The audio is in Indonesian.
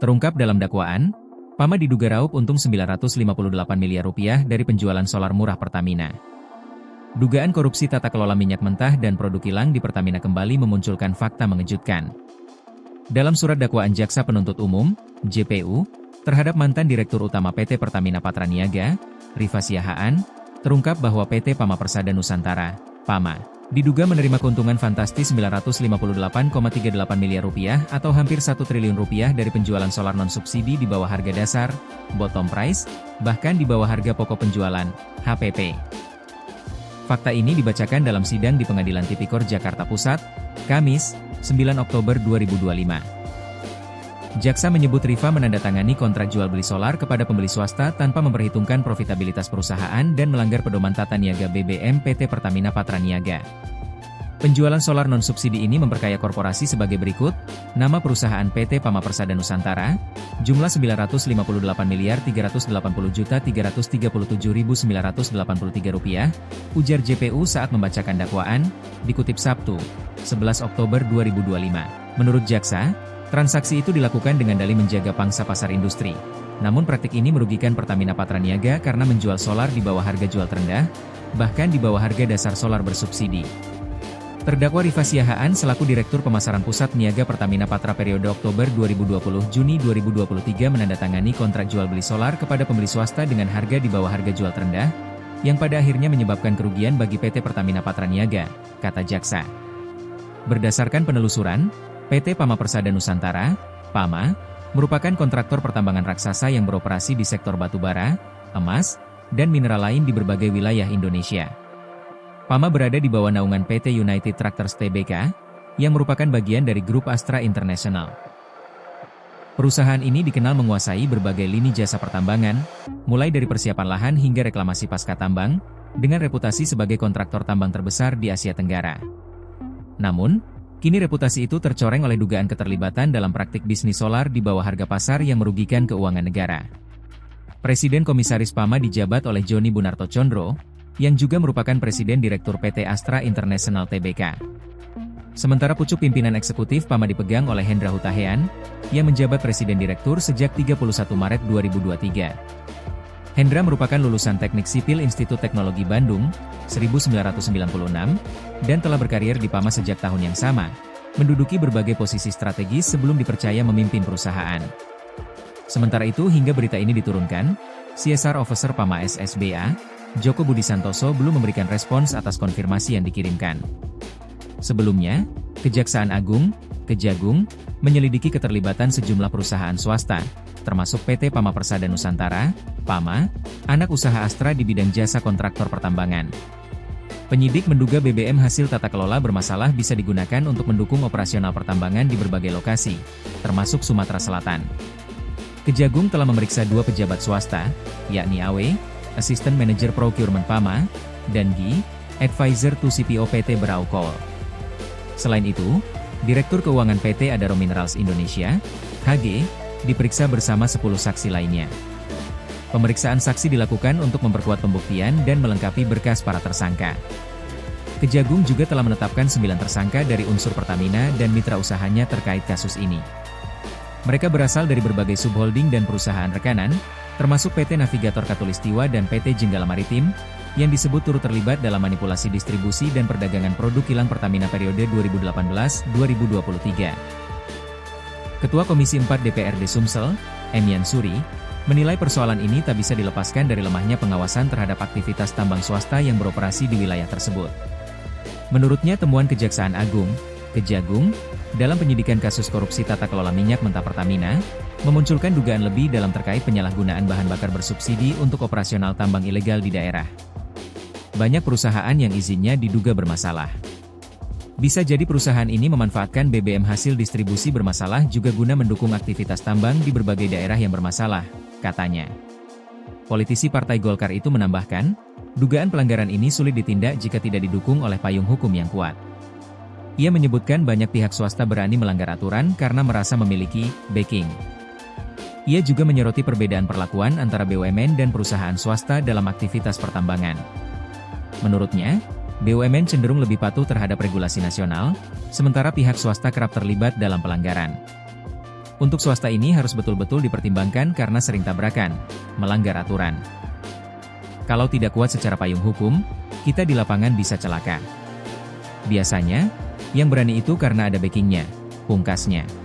Terungkap dalam dakwaan, Pama diduga raup untung Rp958 miliar dari penjualan solar murah Pertamina. Dugaan korupsi tata kelola minyak mentah dan produk kilang di Pertamina kembali memunculkan fakta mengejutkan. Dalam surat dakwaan Jaksa Penuntut Umum, JPU, terhadap mantan Direktur Utama PT Pertamina Patraniaga, Rifa Siahaan, terungkap bahwa PT Pama Persada Nusantara, PAMA, diduga menerima keuntungan fantastis Rp958,38 miliar atau hampir Rp1 triliun dari penjualan solar non-subsidi di bawah harga dasar, bottom price, bahkan di bawah harga pokok penjualan, HPP. Fakta ini dibacakan dalam sidang di Pengadilan Tipikor Jakarta Pusat, Kamis, 9 Oktober 2025. Jaksa menyebut Rifa menandatangani kontrak jual beli solar kepada pembeli swasta tanpa memperhitungkan profitabilitas perusahaan dan melanggar pedoman tata niaga BBM PT Pertamina Patraniaga. Penjualan solar non-subsidi ini memperkaya korporasi sebagai berikut: nama perusahaan PT Pama Persada Nusantara, jumlah Rp958.380.337.983, ujar JPU saat membacakan dakwaan, dikutip Sabtu, 11 Oktober 2025. Menurut jaksa, transaksi itu dilakukan dengan dalih menjaga pangsa pasar industri. Namun praktik ini merugikan Pertamina Patraniaga karena menjual solar di bawah harga jual terendah, bahkan di bawah harga dasar solar bersubsidi. Terdakwa Rifa Siahaan selaku Direktur Pemasaran Pusat Niaga Pertamina Patra periode Oktober 2020-Juni 2023 menandatangani kontrak jual beli solar kepada pembeli swasta dengan harga di bawah harga jual terendah, yang pada akhirnya menyebabkan kerugian bagi PT Pertamina Patraniaga, kata jaksa. Berdasarkan penelusuran, PT Pama Persada Nusantara, PAMA, merupakan kontraktor pertambangan raksasa yang beroperasi di sektor batubara, emas, dan mineral lain di berbagai wilayah Indonesia. PAMA berada di bawah naungan PT United Tractors Tbk, yang merupakan bagian dari grup Astra International. Perusahaan ini dikenal menguasai berbagai lini jasa pertambangan, mulai dari persiapan lahan hingga reklamasi pasca tambang, dengan reputasi sebagai kontraktor tambang terbesar di Asia Tenggara. Namun, kini reputasi itu tercoreng oleh dugaan keterlibatan dalam praktik bisnis solar di bawah harga pasar yang merugikan keuangan negara. Presiden Komisaris PAMA dijabat oleh Joni Bunarto Condro, yang juga merupakan Presiden Direktur PT Astra International Tbk. Sementara pucuk pimpinan eksekutif PAMA dipegang oleh Hendra Hutahean, yang menjabat Presiden Direktur sejak 31 Maret 2023. Hendra merupakan lulusan Teknik Sipil Institut Teknologi Bandung, 1996, dan telah berkarir di PAMA sejak tahun yang sama, menduduki berbagai posisi strategis sebelum dipercaya memimpin perusahaan. Sementara itu hingga berita ini diturunkan, CSR Officer PAMA SSBA, Joko Budi Santoso belum memberikan respons atas konfirmasi yang dikirimkan. Sebelumnya, Kejaksaan Agung, Kejagung, menyelidiki keterlibatan sejumlah perusahaan swasta, termasuk PT Pama Persada Nusantara, PAMA, anak usaha Astra di bidang jasa kontraktor pertambangan. Penyidik menduga BBM hasil tata kelola bermasalah bisa digunakan untuk mendukung operasional pertambangan di berbagai lokasi, termasuk Sumatera Selatan. Kejagung telah memeriksa 2 pejabat swasta, yakni AW, Assistant Manager Procurement PAMA, dan GI, Advisor to CPO PT Berau Coal. Selain itu, Direktur Keuangan PT Adaro Minerals Indonesia, HG, diperiksa bersama 10 saksi lainnya. Pemeriksaan saksi dilakukan untuk memperkuat pembuktian dan melengkapi berkas para tersangka. Kejagung juga telah menetapkan 9 tersangka dari unsur Pertamina dan mitra usahanya terkait kasus ini. Mereka berasal dari berbagai subholding dan perusahaan rekanan, termasuk PT Navigator Katulistiwa dan PT Jenggala Maritim, yang disebut turut terlibat dalam manipulasi distribusi dan perdagangan produk kilang Pertamina periode 2018-2023. Ketua Komisi 4 DPRD Sumsel, M. Yansuri, menilai persoalan ini tak bisa dilepaskan dari lemahnya pengawasan terhadap aktivitas tambang swasta yang beroperasi di wilayah tersebut. Menurutnya temuan Kejaksaan Agung, Kejagung, dalam penyidikan kasus korupsi tata kelola minyak mentah Pertamina, memunculkan dugaan lebih dalam terkait penyalahgunaan bahan bakar bersubsidi untuk operasional tambang ilegal di daerah. Banyak perusahaan yang izinnya diduga bermasalah. Bisa jadi perusahaan ini memanfaatkan BBM hasil distribusi bermasalah juga guna mendukung aktivitas tambang di berbagai daerah yang bermasalah, katanya. Politisi Partai Golkar itu menambahkan, dugaan pelanggaran ini sulit ditindak jika tidak didukung oleh payung hukum yang kuat. Ia menyebutkan banyak pihak swasta berani melanggar aturan karena merasa memiliki backing. Ia juga menyoroti perbedaan perlakuan antara BUMN dan perusahaan swasta dalam aktivitas pertambangan. Menurutnya, BUMN cenderung lebih patuh terhadap regulasi nasional, sementara pihak swasta kerap terlibat dalam pelanggaran. Untuk swasta ini harus betul-betul dipertimbangkan karena sering tabrakan, melanggar aturan. Kalau tidak kuat secara payung hukum, kita di lapangan bisa celaka. Biasanya, yang berani itu karena ada backingnya, pungkasnya.